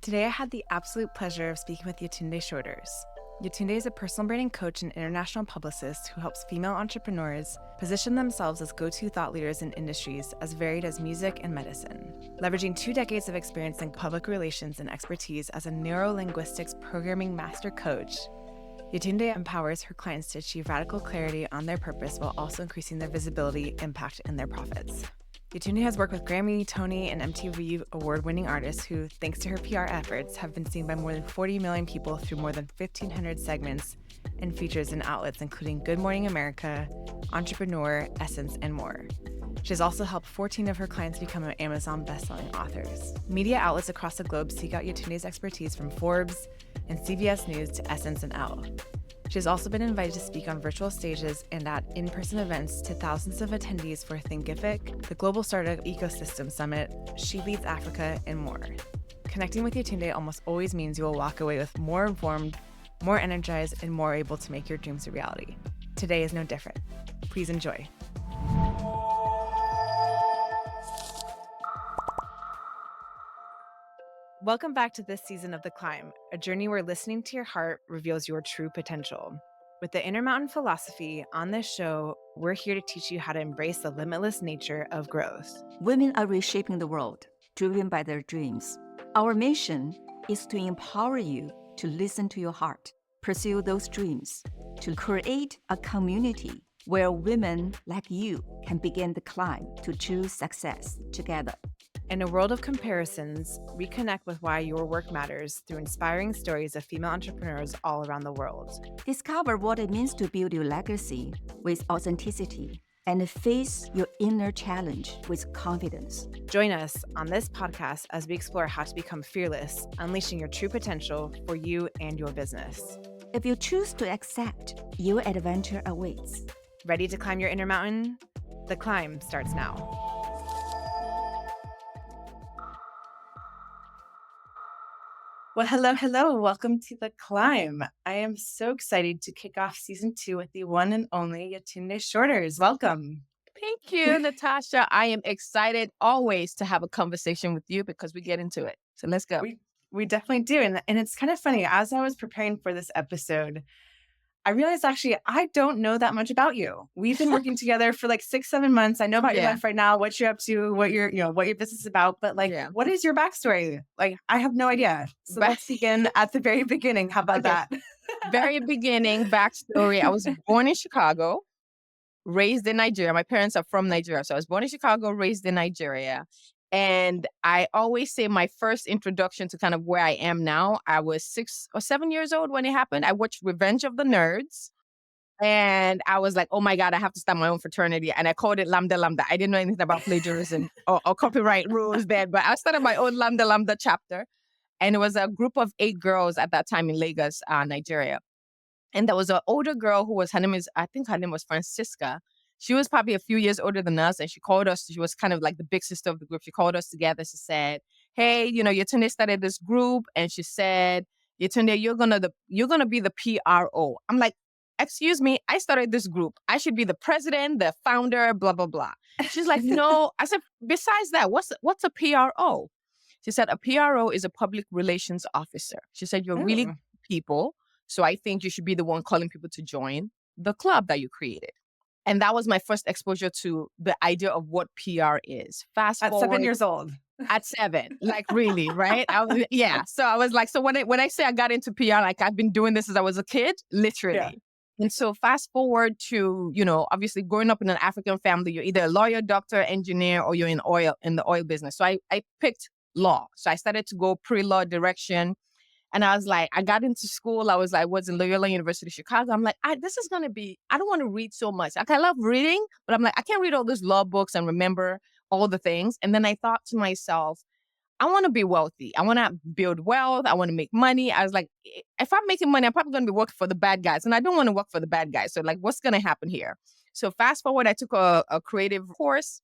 Today, I had the absolute pleasure of speaking with Yetunde Shorters. Yetunde is a personal branding coach and international publicist who helps female entrepreneurs position themselves as go-to thought leaders in industries as varied as music and medicine. Leveraging 2 decades of experience in public relations and expertise as a Neuro-Linguistic Programming master coach, Yetunde empowers her clients to achieve radical clarity on their purpose while also increasing their visibility, impact, and their profits. Yetunde has worked with Grammy, Tony, and MTV award-winning artists who, thanks to her PR efforts, have been seen by more than 40 million people through more than 1,500 segments and features in outlets including Good Morning America, Entrepreneur, Essence, and more. She has also helped 14 of her clients become Amazon bestselling authors. Media outlets across the globe seek out Yetunde's expertise, from Forbes and CBS News to Essence and Elle. She has also been invited to speak on virtual stages and at in-person events to thousands of attendees for Thinkific, the Global Startup Ecosystem Summit, She Leads Africa, and more. Connecting with Yetunde almost always means you will walk away with more informed, more energized, and more able to make your dreams a reality. Today is no different. Please enjoy. Welcome back to this season of The Climb, a journey where listening to your heart reveals your true potential. With the Intermountain philosophy, on this show, we're here to teach you how to embrace the limitless nature of growth. Women are reshaping the world, driven by their dreams. Our mission is to empower you to listen to your heart, pursue those dreams, to create a community where women like you can begin the climb to true success together. In a world of comparisons, reconnect with why your work matters through inspiring stories of female entrepreneurs all around the world. Discover what it means to build your legacy with authenticity and face your inner challenge with confidence. Join us on this podcast as we explore how to become fearless, unleashing your true potential for you and your business. If you choose to accept, your adventure awaits. Ready to climb your inner mountain? The climb starts now. Well, hello. Welcome to The Climb. I am so excited to kick off season 2 with the one and only Yetunde Shorters. Welcome. Thank you, Natasha. I am excited always to have a conversation with you because we get into it. So let's go. We definitely do. And it's kind of funny. As I was preparing for this episode, I realized actually I don't know that much about you. We've been working together for like 6-7 months. I know about your life right now, what you're up to, what your business is about, but what is your backstory? Like, I have no idea. So let's begin at the very beginning. How about that? Very beginning backstory. I was born in Chicago, raised in Nigeria. My parents are from Nigeria. So I was born in Chicago, raised in Nigeria. And I always say my first introduction to kind of where I am now, I was 6 or 7 years old when it happened. I watched Revenge of the Nerds. And I was like, oh my God, I have to start my own fraternity. And I called it Lambda Lambda. I didn't know anything about plagiarism or copyright rules then, but I started my own Lambda Lambda chapter. And it was a group of 8 girls at that time in Lagos, Nigeria. And there was an older girl who was, I think her name was Francisca. She was probably a few years older than us, and she called us. She was kind of like the big sister of the group. She called us together. She said, hey, Yetunde started this group. And she said, Yetunde, you're gonna be the PRO. I'm like, excuse me, I started this group. I should be the president, the founder, blah, blah, blah. She's like, no. I said, besides that, what's a PRO? She said, a PRO is a public relations officer. She said, you're really good people. So I think you should be the one calling people to join the club that you created. And that was my first exposure to the idea of what PR is. Fast forward. At 7 years old. At 7, like really, right? So I was like, so when I say I got into PR, like I've been doing this since I was a kid, literally. Yeah. And so fast forward to, obviously growing up in an African family, you're either a lawyer, doctor, engineer, or you're in the oil business. So I picked law. So I started to go pre-law direction. And I was like, I got into school. I was in Loyola University, Chicago. I'm like, this is going to be, I don't want to read so much. Like, I love reading, but I'm like, I can't read all these law books and remember all the things. And then I thought to myself, I want to be wealthy. I want to build wealth. I want to make money. I was like, if I'm making money, I'm probably going to be working for the bad guys. And I don't want to work for the bad guys. So like, what's going to happen here? So fast forward, I took a creative course,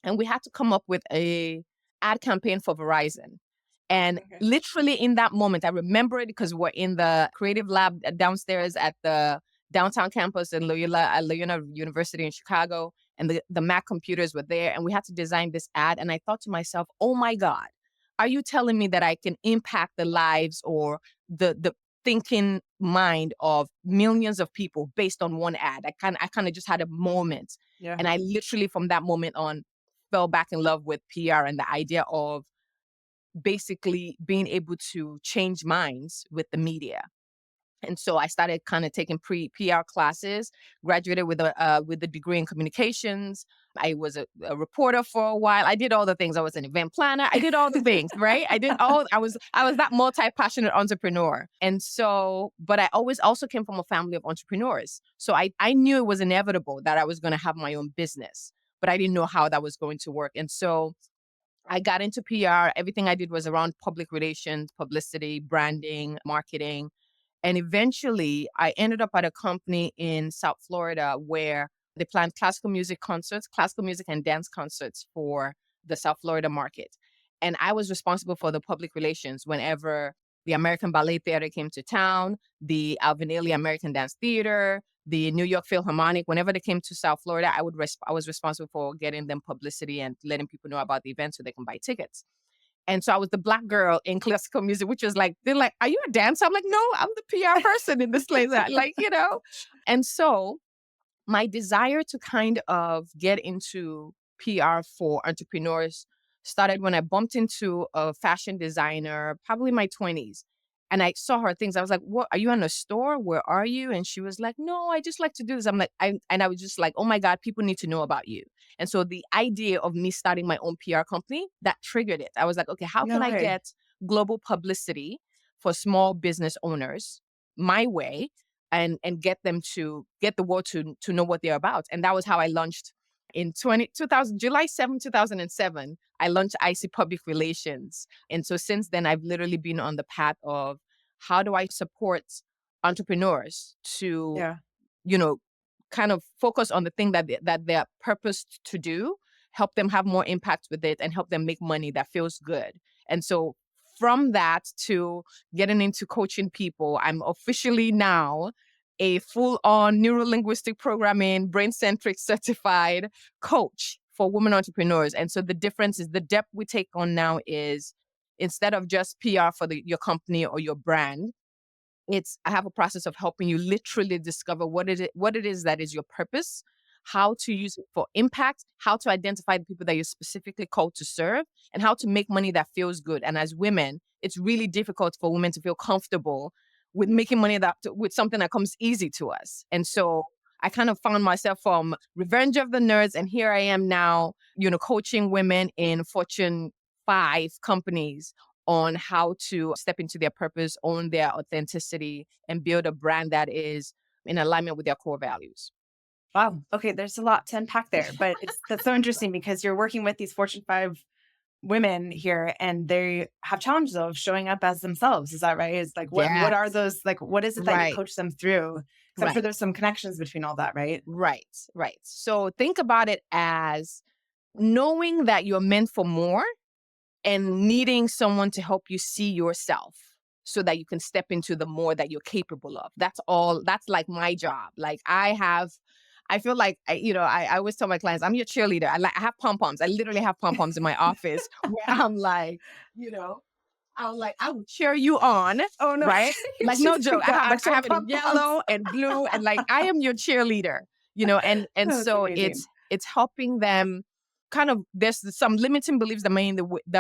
and we had to come up with a ad campaign for Verizon. And literally in that moment, I remember it because we're in the creative lab downstairs at the downtown campus in Loyola University in Chicago. And the Mac computers were there. And we had to design this ad. And I thought to myself, oh my God, are you telling me that I can impact the lives or the thinking mind of millions of people based on one ad? I kind of just had a moment. Yeah. And I literally from that moment on fell back in love with PR and the idea of basically being able to change minds with the media. And so I started kind of taking PR classes, graduated with a degree in communications. I was a reporter for a while. I did all the things. I was an event planner. I did all the things, right? I was that multi-passionate entrepreneur. And so, but I always also came from a family of entrepreneurs. So I knew it was inevitable that I was going to have my own business, but I didn't know how that was going to work. And so I got into PR. Everything I did was around public relations, publicity, branding, marketing. And eventually, I ended up at a company in South Florida where they planned classical music concerts, classical music and dance concerts for the South Florida market. And I was responsible for the public relations whenever the American Ballet Theater came to town, the Alvin Ailey American Dance Theater, the New York Philharmonic. Whenever they came to South Florida, I was responsible for getting them publicity and letting people know about the event so they can buy tickets. And so I was the Black girl in classical music, which was like, they're like, are you a dancer? I'm like, no, I'm the PR person in this place. Like, you know? And so my desire to kind of get into PR for entrepreneurs started when I bumped into a fashion designer, probably in my 20s. And I saw her things. I was like, what, are you in a store? Where are you? And she was like, no, I just like to do this. I'm like, I was just like, oh my God, people need to know about you. And so the idea of me starting my own PR company, that triggered it. I was like, okay, how can I get global publicity for small business owners my way and get them to get the world to know what they're about? And that was how I launched in 2000, July 7, 2007, I launched IC Public Relations. And so since then, I've literally been on the path of how do I support entrepreneurs to, you know, kind of focus on the thing that they're purposed to do, help them have more impact with it, and help them make money that feels good. And so from that to getting into coaching people, I'm officially now a full-on Neuro-Linguistic Programming, brain-centric certified coach for women entrepreneurs. And so the difference is the depth we take on now is instead of just PR for your company or your brand, I have a process of helping you literally discover what it is that is your purpose, how to use it for impact, how to identify the people that you're specifically called to serve, and how to make money that feels good. And as women, it's really difficult for women to feel comfortable with making money with something that comes easy to us. And so I kind of found myself from Revenge of the Nerds, and here I am now, coaching women in Fortune 5 companies on how to step into their purpose, own their authenticity, and build a brand that is in alignment with their core values. Wow. Okay, there's a lot to unpack there, but that's so interesting because you're working with these Fortune 5 women here and they have challenges of showing up as themselves. Is that right? It's like, what are those, like, what is it that you coach them through? Except for there's some connections between all that, right? Right. So think about it as knowing that you're meant for more and needing someone to help you see yourself so that you can step into the more that you're capable of. That's all. That's like my job. Like I feel like, I always tell my clients, I'm your cheerleader. I have pom-poms. I literally have pom-poms in my office where I'm like, I will cheer you on. Oh, no. Right? Like, no joke. I have it in yellow and blue. And like, I am your cheerleader, and so amazing. It's helping them kind of, there's some limiting beliefs that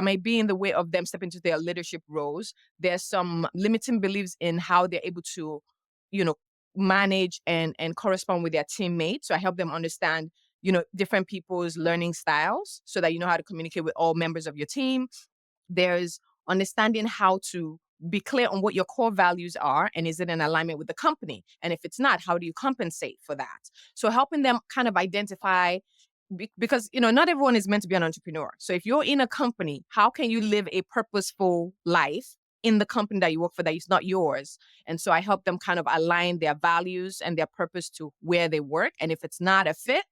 may be in the way of them stepping into their leadership roles. There's some limiting beliefs in how they're able to, manage and correspond with their teammates. So I help them understand, different people's learning styles so that you know how to communicate with all members of your team. There's understanding how to be clear on what your core values are and is it in alignment with the company? And if it's not, how do you compensate for that? So helping them kind of identify, because, not everyone is meant to be an entrepreneur. So if you're in a company, how can you live a purposeful life in the company that you work for that is not yours? And so I help them kind of align their values and their purpose to where they work. And if it's not a fit,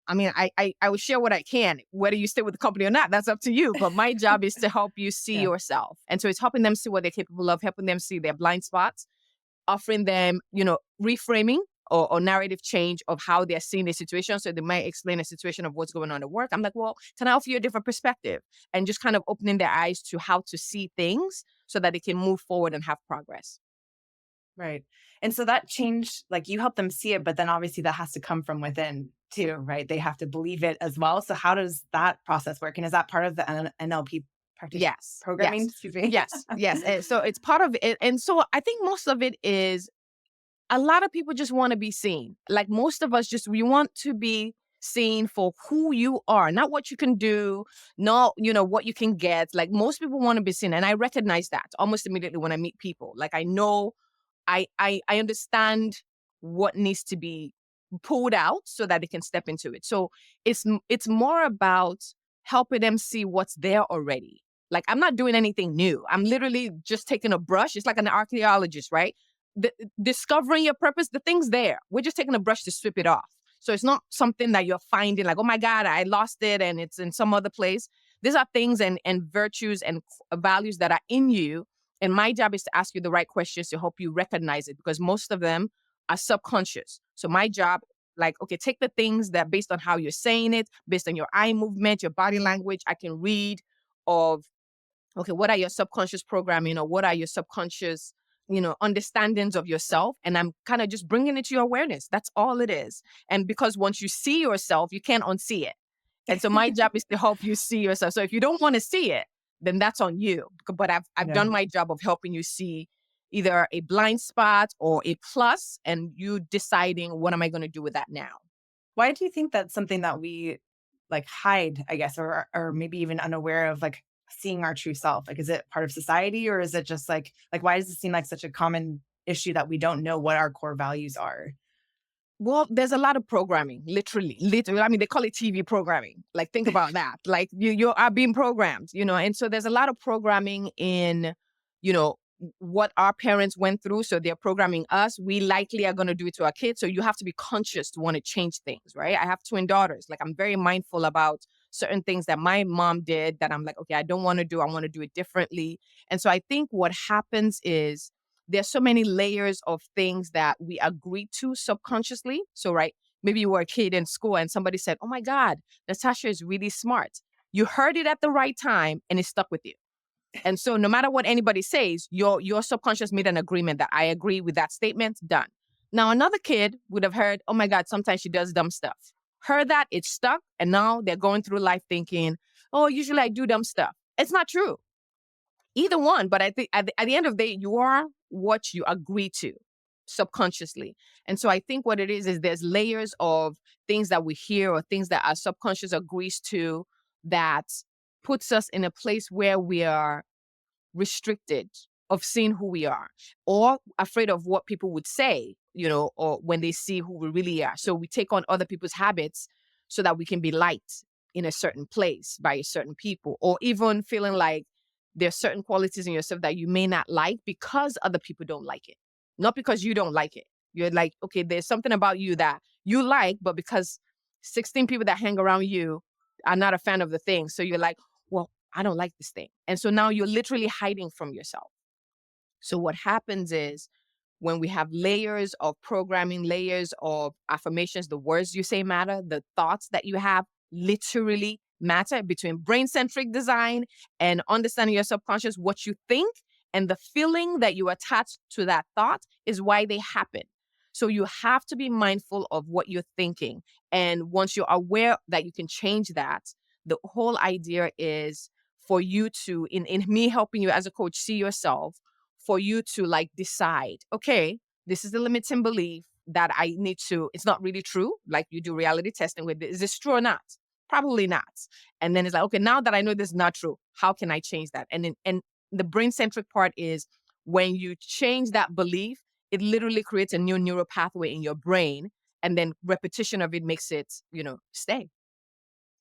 I mean, I will share what I can. Whether you stay with the company or not, that's up to you. But my job is to help you see yourself. And so it's helping them see what they're capable of, helping them see their blind spots, offering them, reframing or narrative change of how they're seeing the situation. So they might explain a situation of what's going on at work. I'm like, well, can I offer you a different perspective? And just kind of opening their eyes to how to see things so that they can move forward and have progress. Right. And so that change, like you help them see it, but then obviously that has to come from within too, right? They have to believe it as well. So how does that process work? And is that part of the NLP practice Yes. programming? Yes. Excuse me. Yes. Yes. And so it's part of it. And so I think most of it is a lot of people just want to be seen. Like most of us we want to be seen for who you are, not what you can do, not, what you can get. Like most people want to be seen. And I recognize that almost immediately when I meet people. Like I know, I understand what needs to be pulled out so that they can step into it. So it's more about helping them see what's there already. Like I'm not doing anything new. I'm literally just taking a brush. It's like an archaeologist, right? Discovering your purpose, the thing's there. We're just taking a brush to sweep it off. So it's not something that you're finding like, oh my God, I lost it and it's in some other place. These are things and virtues and values that are in you. And my job is to ask you the right questions to help you recognize it, because most of them are subconscious. So my job, like, okay, take the things that based on how you're saying it, based on your eye movement, your body language, I can read of, okay, what are your subconscious programming or what are your subconscious, understandings of yourself? And I'm kind of just bringing it to your awareness. That's all it is. And because once you see yourself, you can't unsee it. And so my job is to help you see yourself. So if you don't want to see it, then that's on you. But I've done my job of helping you see either a blind spot or a plus, and you deciding, what am I going to do with that now? Why do you think that's something that we like hide, I guess, or maybe even unaware of, like seeing our true self? Like, is it part of society, or is it just like why does it seem like such a common issue that we don't know what our core values are? Well, there's a lot of programming, literally. I mean, they call it TV programming. Like, think about that. Like, you are being programmed, and so there's a lot of programming in, what our parents went through. So they're programming us. We likely are going to do it to our kids. So you have to be conscious to want to change things, right? I have twin daughters. Like, I'm very mindful about certain things that my mom did that I'm like, okay, I don't want to do. I want to do it differently. And so I think what happens is, there's so many layers of things that we agree to subconsciously. So, right, maybe you were a kid in school and somebody said, oh my God, Natasha is really smart. You heard it at the right time and it stuck with you. And so no matter what anybody says, your subconscious made an agreement that I agree with that statement, done. Now, another kid would have heard, oh my God, sometimes she does dumb stuff. Heard that, it stuck, and now they're going through life thinking, oh, usually I do dumb stuff. It's not true. Either one, but I think at the end of the day, you are what you agree to subconsciously. And so I think what it is there's layers of things that we hear or things that our subconscious agrees to that puts us in a place where we are restricted of seeing who we are, or afraid of what people would say, or when they see who we really are. So we take on other people's habits so that we can be liked in a certain place by a certain people, or even feeling like there's certain qualities in yourself that you may not like because other people don't like it. Not because you don't like it. You're like, okay, there's something about you that you like, but because 16 people that hang around you are not a fan of the thing. So you're like, well, I don't like this thing. And so now you're literally hiding from yourself. So what happens is, when we have layers of programming, layers of affirmations, the words you say matter, the thoughts that you have literally matter. Between brain-centric design and understanding your subconscious, what you think and the feeling that you attach to that thought is why they happen. So you have to be mindful of what you're thinking. And once you're aware that you can change that, the whole idea is for you to, in me helping you as a coach, see yourself, for you to like decide, okay, this is the limiting belief that I need to, it's not really true. Like you do reality testing with, is this true or not? Probably not. And then it's like, okay, now that I know this is not true, how can I change that? And the brain-centric part is, when you change that belief, it literally creates a new neural pathway in your brain. And then repetition of it makes it, stay.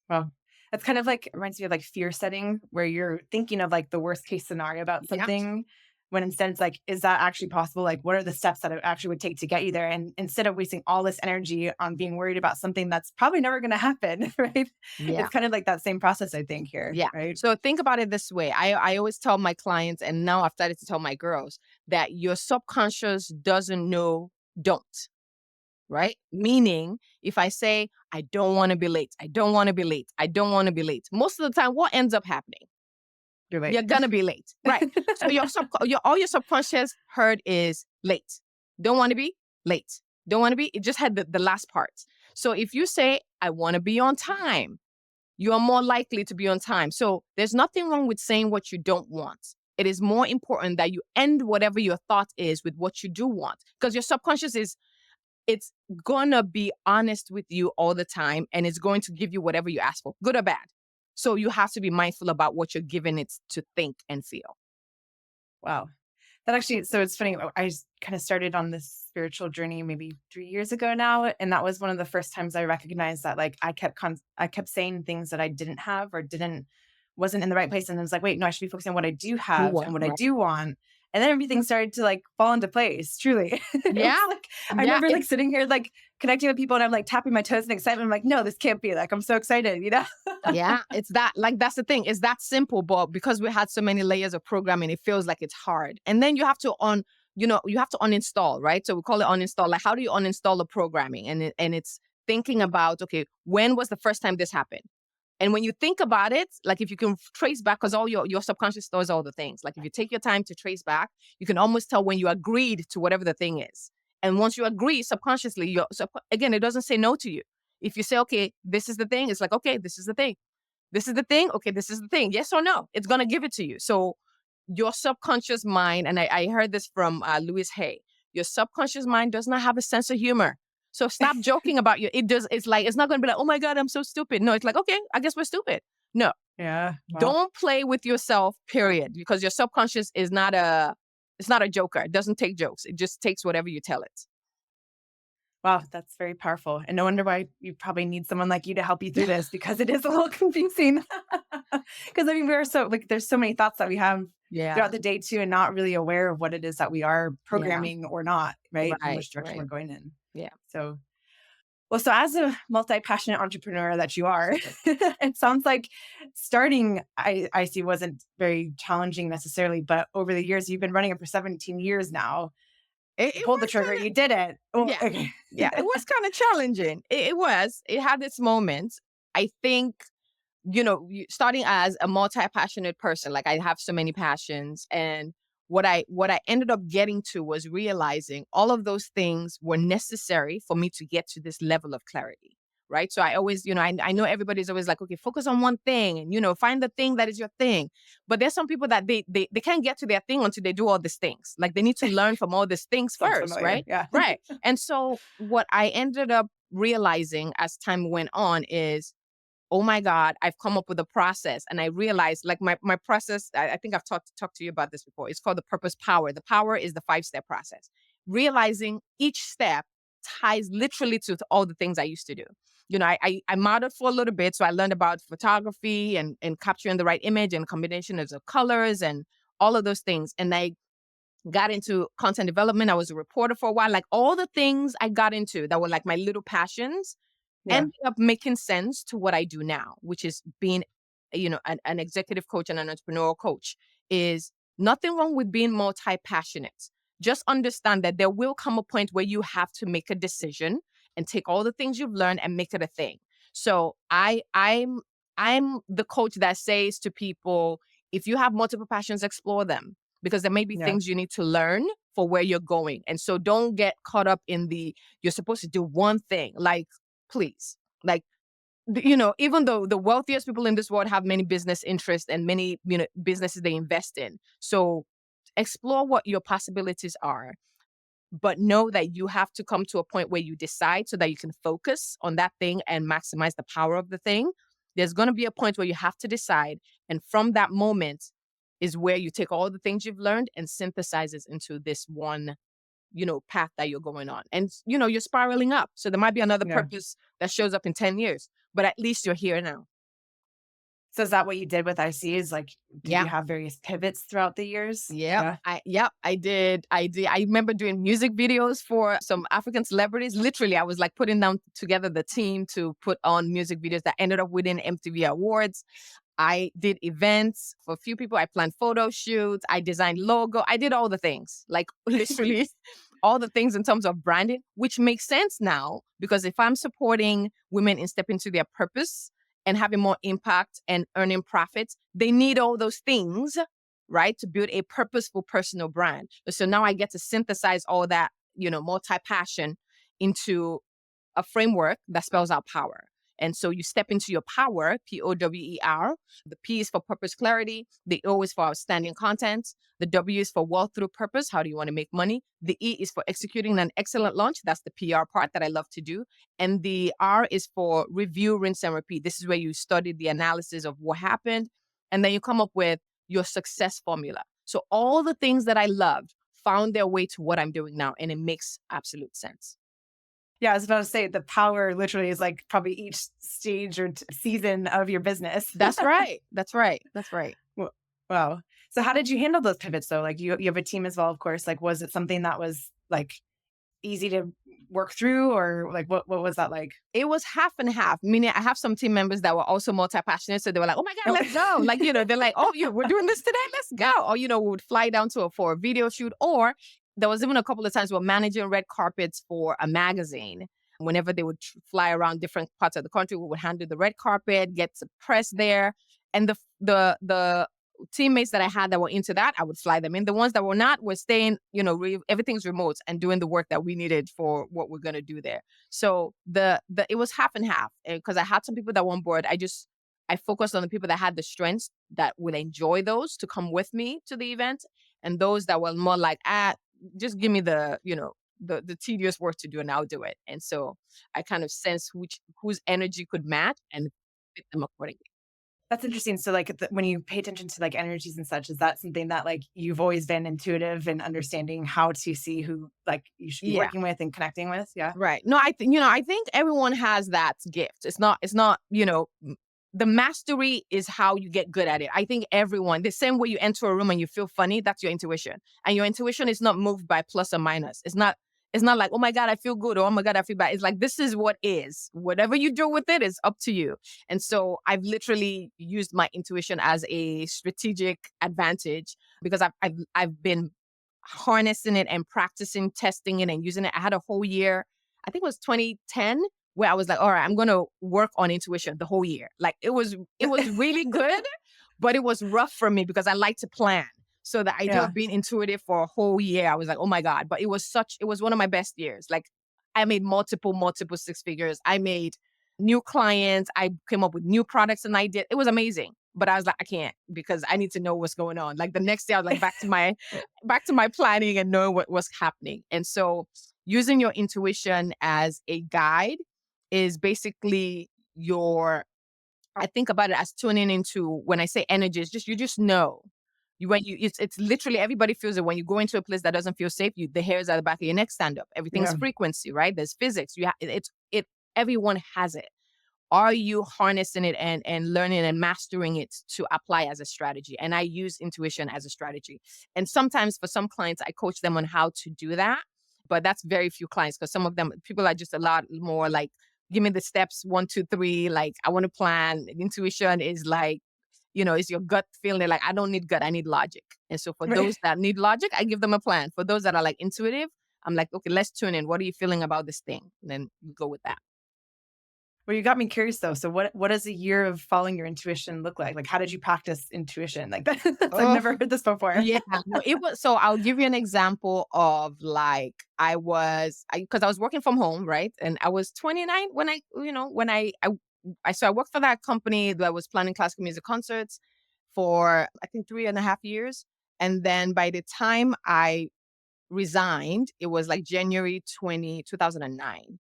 Well, that's kind of like, reminds me of like fear setting, where you're thinking of like the worst case scenario about something. When instead it's like, is that actually possible? Like, what are the steps that it actually would take to get you there? And instead of wasting all this energy on being worried about something that's probably never going to happen, right? Yeah. It's kind of like that same process, I think, here. Yeah. Right. So think about it this way. I always tell my clients, and now I've started to tell my girls, that your subconscious doesn't know don't. right? Meaning, if I say, I don't want to be late, I don't want to be late, I don't want to be late, most of the time, what ends up happening? You're late. You're going to be late, right? So all your subconscious heard is late. Don't want to be late. Don't want to be, it just had the last part. So if you say, I want to be on time, you are more likely to be on time. So there's nothing wrong with saying what you don't want. It is more important that you end whatever your thought is with what you do want, because your subconscious it's gonna be honest with you all the time, and it's going to give you whatever you ask for, good or bad. So you have to be mindful about what you're giving it to think and feel. Wow. That actually, so it's funny. I kind of started on this spiritual journey maybe 3 years ago now. And that was one of the first times I recognized that like I kept saying things that I didn't have or wasn't in the right place. And I was like, wait, no, I should be focusing on what I do have and what I do want. And then everything started to like fall into place, truly. It was Yeah. like, I remember like sitting here, like connecting with people and I'm like tapping my toes in excitement. I'm like, no, this can't be, like, I'm so excited, Yeah, it's that, like, that's the thing. It's that simple, but because we had so many layers of programming, it feels like it's hard. And then you have to you have to uninstall, right? So we call it uninstall. Like, how do you uninstall the programming? And it's thinking about, okay, when was the first time this happened? And when you think about it, like if you can trace back, because all your subconscious stores all the things. Like if you take your time to trace back, you can almost tell when you agreed to whatever the thing is. And once you agree subconsciously, again, it doesn't say no to you. If you say, okay, this is the thing, it's like, okay, this is the thing. This is the thing. Okay, this is the thing. Yes or no? It's going to give it to you. So your subconscious mind, and I heard this from Louis Hay, your subconscious mind does not have a sense of humor. So stop joking about you. It's like, it's not going to be like, oh my God, I'm so stupid. No, it's like, okay, I guess we're stupid. No, Yeah. Wow. don't play with yourself, period. Because your subconscious it's not a joker. It doesn't take jokes. It just takes whatever you tell it. Wow, that's very powerful. And no wonder why you probably need someone like you to help you through this, because it is a little confusing. Because I mean, we're so like, there's so many thoughts that we have throughout the day too, and not really aware of what it is that we are programming or not, right? And which direction we're going in. Yeah. So, well, so as a multi-passionate entrepreneur that you are, it sounds like starting I see wasn't very challenging necessarily, but over the years, you've been running it for 17 years now. It pulled the trigger, you did it. Yeah. Okay. Yeah, it was kind of challenging. It had its moments. I think, starting as a multi-passionate person, like I have so many passions, and what I ended up getting to was realizing all of those things were necessary for me to get to this level of clarity. Right. So I always, I know everybody's always like, okay, focus on one thing and, find the thing that is your thing. But there's some people that they can't get to their thing until they do all these things. Like they need to learn from all these things first. Familiar. Right. Yeah. Right. And so what I ended up realizing as time went on is, oh my God, I've come up with a process. And I realized like my process, I think I've talked to you about this before. It's called the purpose power. The power is the 5-step process. Realizing each step ties literally to all the things I used to do. I modeled for a little bit. So I learned about photography and capturing the right image and combinations of colors and all of those things. And I got into content development. I was a reporter for a while. Like all the things I got into that were like my little passions ended up making sense to what I do now, which is being, an executive coach and an entrepreneurial coach. Is nothing wrong with being multi-passionate. Just understand that there will come a point where you have to make a decision and take all the things you've learned and make it a thing. So I'm the coach that says to people, if you have multiple passions, explore them, because there may be things you need to learn for where you're going. And so don't get caught up in you're supposed to do one thing. Like, please, like, even though the wealthiest people in this world have many business interests and many, businesses they invest in. So explore what your possibilities are, but know that you have to come to a point where you decide so that you can focus on that thing and maximize the power of the thing. There's going to be a point where you have to decide. And from that moment is where you take all the things you've learned and synthesizes into this one, path that you're going on. And, you're spiraling up. So there might be another purpose that shows up in 10 years, but at least you're here now. So is that what you did with IC? Is like, did you have various pivots throughout the years? Yeah. I did. I remember doing music videos for some African celebrities. Literally, I was like putting down together the team to put on music videos that ended up winning MTV Awards. I did events for a few people. I planned photo shoots. I designed logo. I did all the things, like literally all the things in terms of branding, which makes sense now, because if I'm supporting women in stepping into their purpose and having more impact and earning profits, they need all those things, right, to build a purposeful personal brand. So now I get to synthesize all that, multi-passion into a framework that spells out power. And so you step into your power, POWER. The P is for purpose clarity. The O is for outstanding content. The W is for wealth through purpose. How do you want to make money? The E is for executing an excellent launch. That's the PR part that I love to do. And the R is for review, rinse, and repeat. This is where you study the analysis of what happened. And then you come up with your success formula. So all the things that I loved found their way to what I'm doing now. And it makes absolute sense. Yeah, I was about to say the power literally is like probably each stage or season of your business. That's right. That's right. Wow. So how did you handle those pivots though? Like you have a team as well, of course. Like, was it something that was like easy to work through, or like what was that like? It was half and half. Meaning I have some team members that were also multi-passionate. So they were like, oh my God, let's go. Like, they're like, oh, we're doing this today. Let's go. Or, we would fly down for a video shoot. Or there was even a couple of times we're managing red carpets for a magazine. Whenever they would fly around different parts of the country, we would handle the red carpet, get the press there. And the teammates that I had that were into that, I would fly them in. The ones that were not were staying, everything's remote and doing the work that we needed for what we're going to do there. So it was half and half, because I had some people that were on board. I focused on the people that had the strengths that would enjoy those to come with me to the event. And those that were more like, just give me the tedious work to do and I'll do it. And so I kind of sense whose energy could match and fit them accordingly. That's interesting. So like when you pay attention to like energies and such, is that something that like you've always been intuitive in understanding how to see who like you should be working with and connecting with? Yeah. Right. No, I think everyone has that gift. It's not, the mastery is how you get good at it. I think everyone, the same way you enter a room and you feel funny, that's your intuition. And your intuition is not moved by plus or minus. It's not like, oh my God, I feel good, or oh my God, I feel bad. It's like, this is what is. Whatever you do with it is up to you. And so I've literally used my intuition as a strategic advantage, because I've been harnessing it and practicing, testing it and using it. I had a whole year, I think it was 2010, where I was like, all right, I'm going to work on intuition the whole year. Like it was really good, but it was rough for me because I like to plan. So the idea of being intuitive for a whole year, I was like, oh my God. But it was one of my best years. Like I made multiple six figures. I made new clients. I came up with new products and it was amazing. But I was like, I can't, because I need to know what's going on. Like the next day I was like back to my planning and knowing what was happening. And so using your intuition as a guide is basically I think about it as tuning into, when I say energy, it's just, you just know. It's literally, everybody feels it when you go into a place that doesn't feel safe. The hairs at the back of your neck stand up. Everything's frequency, right? There's physics. Everyone has it. Are you harnessing it and learning and mastering it to apply as a strategy? And I use intuition as a strategy. And sometimes for some clients, I coach them on how to do that. But that's very few clients, because some of them, people are just a lot more like, give me the steps 1, 2, 3. Like, I want to plan. Intuition is like, it's your gut feeling. They're like, I don't need gut, I need logic. And so for those that need logic, I give them a plan. For those that are like intuitive, I'm like, okay, let's tune in. What are you feeling about this thing? And then you go with that. Well, you got me curious though. So what does a year of following your intuition look like? Like, how did you practice intuition? Like that, I've never heard this before. Yeah, no, it was. So I'll give you an example of like, because I was working from home, right? And I was 29 when so I worked for that company that was planning classical music concerts for, I think, 3.5 years. And then by the time I resigned, it was like January 2009.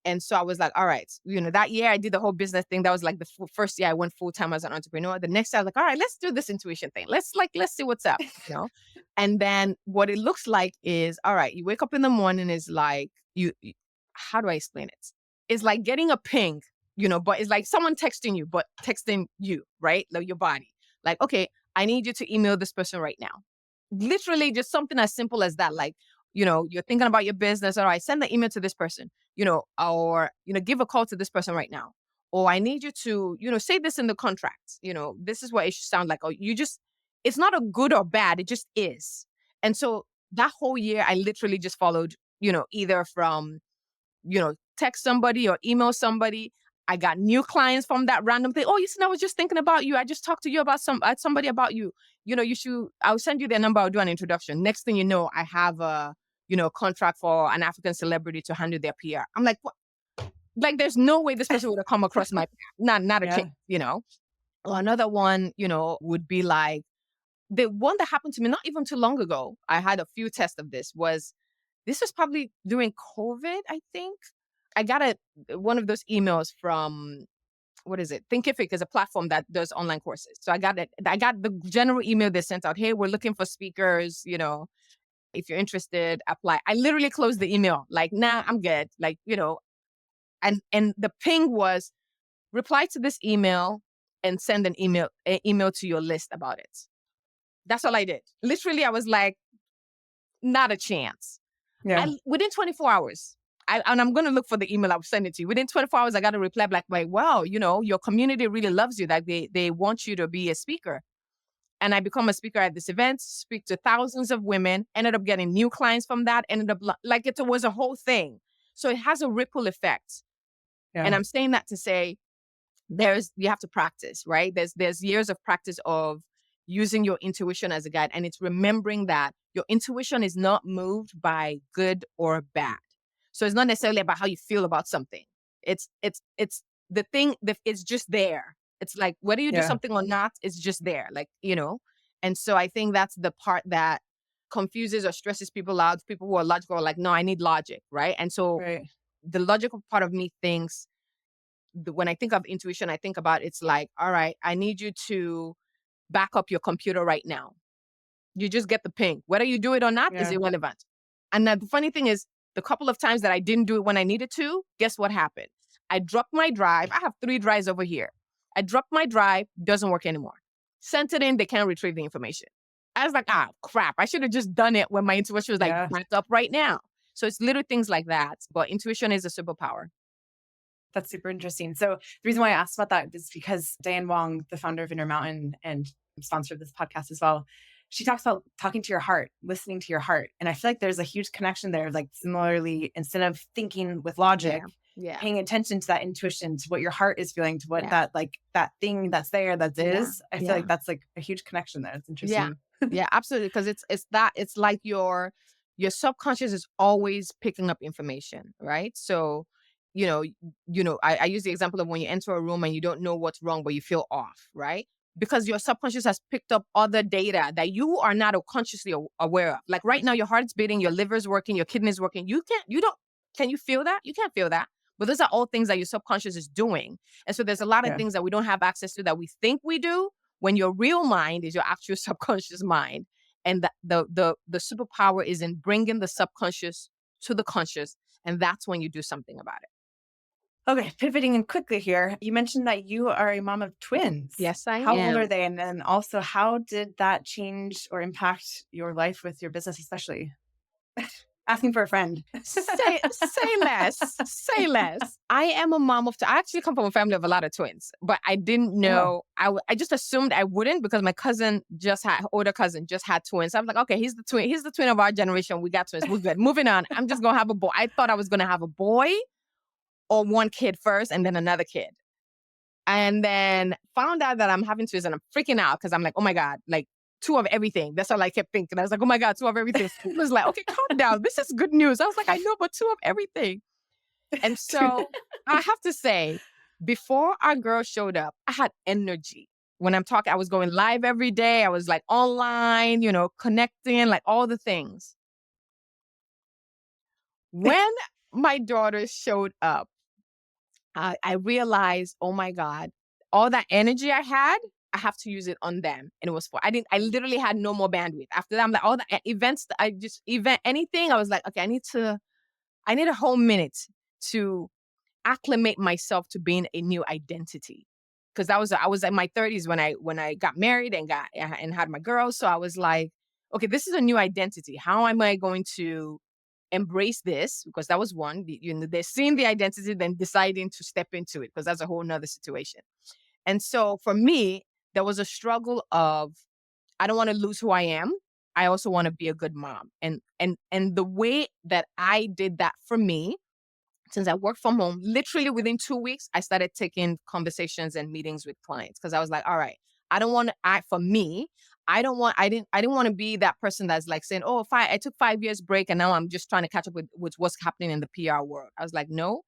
And so I was like, all right, that year I did the whole business thing. That was like the first year I went full time as an entrepreneur. The next year I was like, all right, let's do this intuition thing. Let's see what's up, And then what it looks like is, all right, you wake up in the morning, is like, how do I explain it? It's like getting a ping, but it's like someone texting you, but texting you, right? Like your body. Like, okay, I need you to email this person right now. Literally just something as simple as that. Like, you're thinking about your business. All right, send the email to this person, or, give a call to this person right now. Or I need you to, say this in the contract. This is what it should sound like. Or it's not a good or bad. It just is. And so that whole year, I literally just followed, either from, text somebody or email somebody. I got new clients from that random thing. Oh, I was just thinking about you. I just talked to you about somebody about you. I'll send you their number. I'll do an introduction. Next thing you know, I have a, contract for an African celebrity to handle their PR. I'm like, what? Like, there's no way this person would have come across my path. Not a chance, Or another one, would be like, the one that happened to me not even too long ago. I had a few tests of this was probably during COVID, I think. I got one of those emails from, what is it? Thinkific is a platform that does online courses. So I got the general email they sent out. Hey, we're looking for speakers, if you're interested, apply. I literally closed the email. Like, nah, I'm good. Like, and the ping was reply to this email and send an email to your list about it. That's all I did. Literally, I was like, not a chance. Yeah. Within 24 hours, and I'm going to look for the email. I'll send it to you. Within 24 hours, I got a reply like, wow, your community really loves you. Like they want you to be a speaker. And I become a speaker at this event, speak to thousands of women, ended up getting new clients from that, ended up like it was a whole thing. So it has a ripple effect. Yeah. And I'm saying that to say, you have to practice, right? There's years of practice of using your intuition as a guide. And it's remembering that your intuition is not moved by good or bad. So it's not necessarily about how you feel about something. It's the thing that it's just there. It's like, whether you do something or not, it's just there. Like, and so I think that's the part that confuses or stresses people out. People who are logical are like, no, I need logic. Right. And so the logical part of me thinks, when I think of intuition, I think about it's like, all right, I need you to back up your computer right now. You just get the ping. Whether you do it or not is irrelevant. And the funny thing is, the couple of times that I didn't do it when I needed to, guess what happened? I dropped my drive. I have 3 drives over here. I dropped my drive, doesn't work anymore. Sent it in, they can't retrieve the information. I was like, crap. I should have just done it when my intuition was like, back up right now. So it's little things like that. But intuition is a superpower. That's super interesting. So the reason why I asked about that is because Diane Wong, the founder of Intermountain and sponsor of this podcast as well, she talks about talking to your heart, listening to your heart. And I feel like there's a huge connection there. Like, similarly, instead of thinking with logic, paying attention to that intuition, to what your heart is feeling, to what that thing that's there, is. I feel like that's like a huge connection there. It's interesting. Yeah, absolutely. Because it's like your subconscious is always picking up information, right? So, I use the example of when you enter a room and you don't know what's wrong, but you feel off, right? Because your subconscious has picked up other data that you are not consciously aware of. Like right now, your heart's beating, your liver's working, your kidney's working. Can you feel that? You can't feel that. But those are all things that your subconscious is doing. And so there's a lot of things that we don't have access to that we think we do, when your real mind is your actual subconscious mind. And the superpower is in bringing the subconscious to the conscious. And that's when you do something about it. Okay, pivoting in quickly here. You mentioned that you are a mom of twins. Yes, I am. How old are they? And then also, how did that change or impact your life with your business, especially? Asking for a friend. Say less. Say less. I am a mom of two. I actually come from a family of a lot of twins, but I didn't know. I just assumed I wouldn't, because my older cousin just had twins. I was like, okay, he's the twin. He's the twin of our generation. We got twins. We're good. Moving on. I'm just going to have a boy. I thought I was going to have a boy or one kid first and then another kid. And then found out that I'm having twins, and I'm freaking out because I'm like, oh my God, like 2 of everything. That's all I kept thinking. I was like, oh my God, 2 of everything. It was like, okay, calm down. This is good news. I was like, I know, but 2 of everything. And so I have to say, before our girl showed up, I had energy. When I'm talking, I was going live every day. I was like online, connecting, like all the things. When my daughters showed up, I realized, oh my God, all that energy I had, I have to use it on them. And it was I literally had no more bandwidth. After that, I'm like, all the events, anything, I was like, okay, I need a whole minute to acclimate myself to being a new identity. Because I was in my 30s when I got married and had my girls. So I was like, okay, this is a new identity. How am I going to embrace this? Because that was one, they're seeing the identity, then deciding to step into it, because that's a whole nother situation. And so for me, there was a struggle of, I don't want to lose who I am. I also want to be a good mom. And the way that I did that for me, since I work from home, literally within 2 weeks, I started taking conversations and meetings with clients because I was like, all right, I don't want to act for me. I didn't want to be that person that's like saying, oh, I took 5 years break and now I'm just trying to catch up with what's happening in the PR world. I was like, no,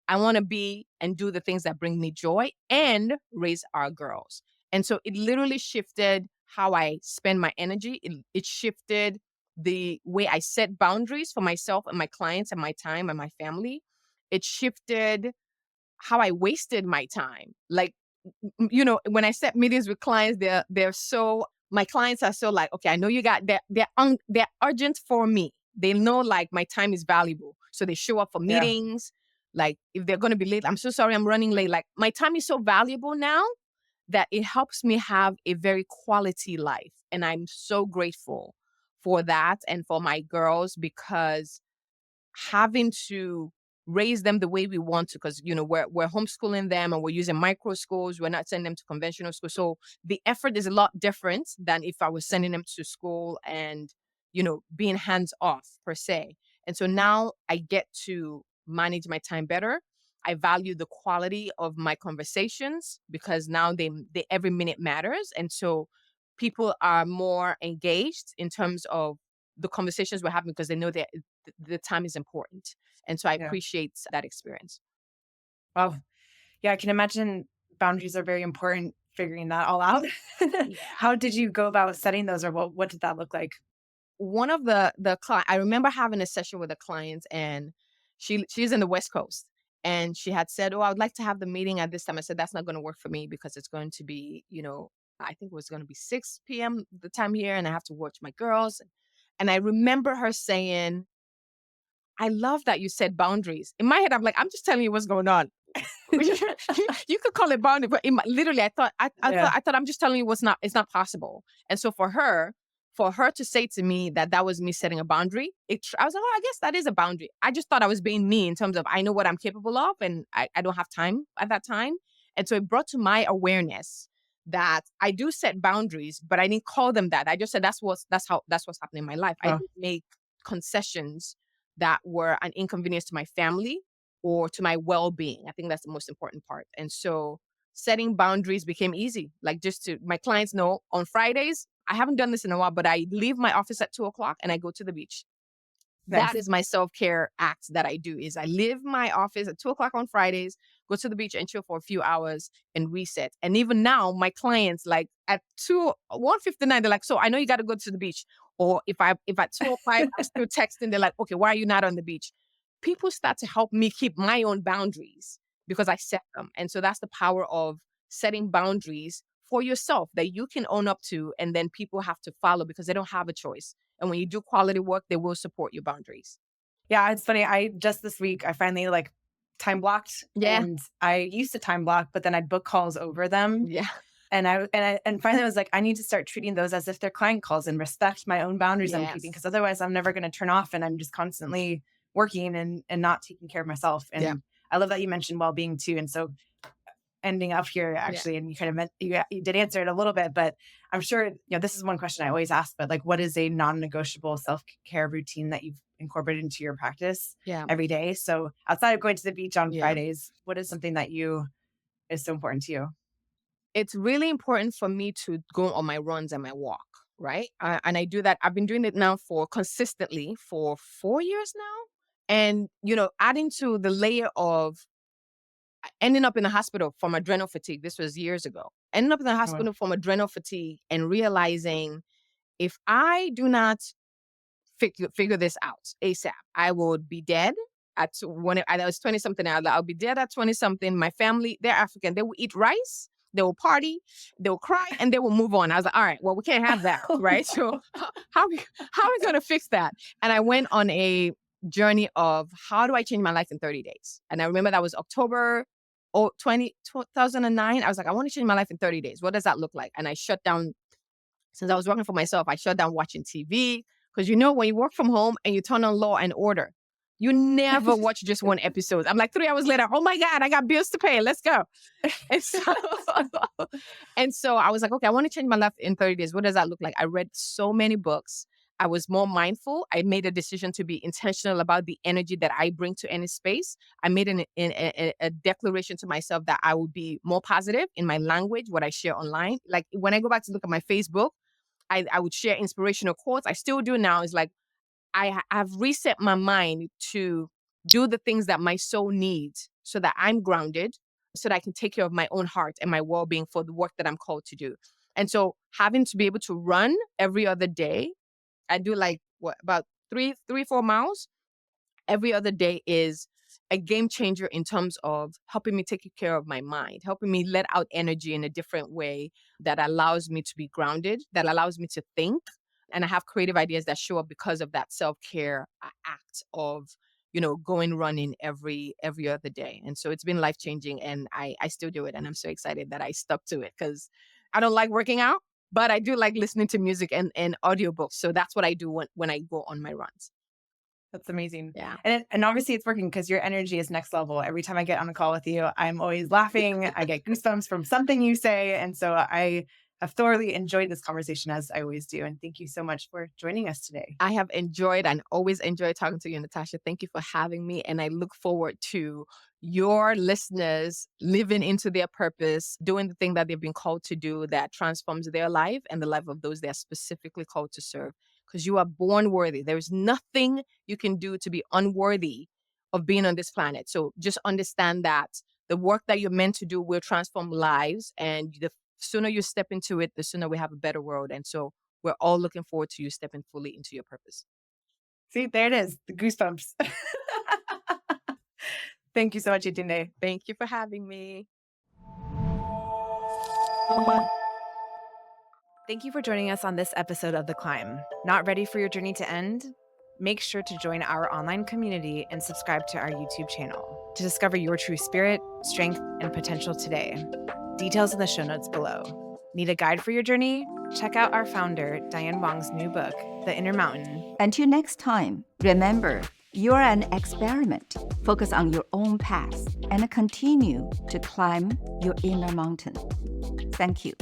I want to be and do the things that bring me joy and raise our girls. And so it literally shifted how I spend my energy. It shifted the way I set boundaries for myself and my clients and my time and my family. It shifted how I wasted my time. Like, when I set meetings with clients, my clients are so like, okay, I know you got they're urgent for me. They know like my time is valuable. So they show up for Yeah. meetings. Like if they're going to be late, I'm so sorry, I'm running late. Like my time is so valuable now that it helps me have a very quality life. And I'm so grateful for that and for my girls, because having to raise them the way we want to, because we're homeschooling them and we're using micro schools, we're not sending them to conventional schools, so the effort is a lot different than if I was sending them to school and being hands off per se. And so now I get to manage my time better. I value the quality of my conversations because now they every minute matters, and so people are more engaged in terms of the conversations we're having because they know that the time is important. And so I Yeah. appreciate that experience. Wow. Yeah, I can imagine boundaries are very important, figuring that all out. How did you go about setting those, or what did that look like? One of the client, I remember having a session with a client, and she's in the West Coast, and she had said, oh, I would like to have the meeting at this time. I said, that's not going to work for me because it's going to be, I think it was going to be 6 p.m. the time here, and I have to watch my girls. And I remember her saying, I love that you said boundaries. In my head, I'm like, I'm just telling you what's going on. You could call it boundary, but literally, I thought I'm just telling you it's not possible. And so for her to say to me that was me setting a boundary, I was like, oh, I guess that is a boundary. I just thought I was being me in terms of I know what I'm capable of, and I don't have time at that time. And so it brought to my awareness that I do set boundaries, but I didn't call them that. I just said that's what's happening in my life. I didn't make concessions that were an inconvenience to my family or to my well-being. I think that's the most important part. And so setting boundaries became easy. Like my clients know on Fridays, I haven't done this in a while, but I leave my office at 2:00 and I go to the beach. Nice. That is my self-care act that I do, is I leave my office at 2:00 on Fridays, go to the beach and chill for a few hours and reset. And even now, my clients, like at 1:59, they're like, so I know you got to go to the beach. Or if at 2:05, I'm still texting, they're like, okay, why are you not on the beach? People start to help me keep my own boundaries because I set them. And so that's the power of setting boundaries for yourself that you can own up to, and then people have to follow because they don't have a choice. And when you do quality work, they will support your boundaries. Yeah, it's funny. I just this week, I finally time blocked. Yeah. And I used to time block, but then I'd book calls over them. Yeah. And finally I was like, I need to start treating those as if they're client calls and respect my own boundaries I'm keeping, because otherwise I'm never going to turn off and I'm just constantly working and not taking care of myself. And I love that you mentioned well-being too. And so ending up here actually, and you kind of meant, you did answer it a little bit, but I'm sure, this is one question I always ask, but like, what is a non-negotiable self-care routine that you've incorporated into your practice every day? So outside of going to the beach on Fridays, what is something that is so important to you? It's really important for me to go on my runs and my walk, right? And I do that. I've been doing it now consistently for 4 years now. And, adding to the layer of ending up in the hospital from adrenal fatigue. This was years ago. Ending up in the hospital from adrenal fatigue and realizing if I do not figure this out ASAP, I would be dead. When I was 20 something, I'll be dead at 20 something. My family, they're African. They will eat rice, they will party, they will cry, and they will move on. I was like, all right, well, we can't have that, right? So how are we going to fix that? And I went on a journey of how do I change my life in 30 days? And I remember that was October 2009. I was like, I want to change my life in 30 days. What does that look like? And I shut down, since I was working for myself, I shut down watching TV. Because when you work from home and you turn on Law and Order, you never watch just one episode. I'm like 3 hours later, oh my God, I got bills to pay. Let's go. And so I was like, okay, I want to change my life in 30 days. What does that look like? I read so many books. I was more mindful. I made a decision to be intentional about the energy that I bring to any space. I made a declaration to myself that I would be more positive in my language, what I share online. Like when I go back to look at my Facebook, I would share inspirational quotes. I still do now. It's like I've reset my mind to do the things that my soul needs so that I'm grounded, so that I can take care of my own heart and my well-being for the work that I'm called to do. And so having to be able to run every other day, I do like about 4 miles every other day is a game changer in terms of helping me take care of my mind, helping me let out energy in a different way that allows me to be grounded, that allows me to think. And I have creative ideas that show up because of that self-care act of, going running every other day. And so it's been life-changing, and I still do it. And I'm so excited that I stuck to it because I don't like working out, but I do like listening to music and audiobooks. So that's what I do when I go on my runs. That's amazing. Yeah. And obviously it's working because your energy is next level. Every time I get on a call with you, I'm always laughing. I get goosebumps from something you say. And so I have thoroughly enjoyed this conversation, as I always do. And thank you so much for joining us today. I have enjoyed and always enjoy talking to you, Natasha. Thank you for having me. And I look forward to your listeners living into their purpose, doing the thing that they've been called to do that transforms their life and the life of those they're specifically called to serve. Because you are born worthy. There's nothing you can do to be unworthy of being on this planet. So just understand that the work that you're meant to do will transform lives. And the sooner you step into it, the sooner we have a better world. And so we're all looking forward to you stepping fully into your purpose. See, there it is. The goosebumps. Thank you so much, Yetunde. Thank you for having me. Thank you for joining us on this episode of The Climb. Not ready for your journey to end? Make sure to join our online community and subscribe to our YouTube channel to discover your true spirit, strength, and potential today. Details in the show notes below. Need a guide for your journey? Check out our founder, Diane Wong's new book, The Inner Mountain. Until next time, remember, you're an experiment. Focus on your own path and continue to climb your inner mountain. Thank you.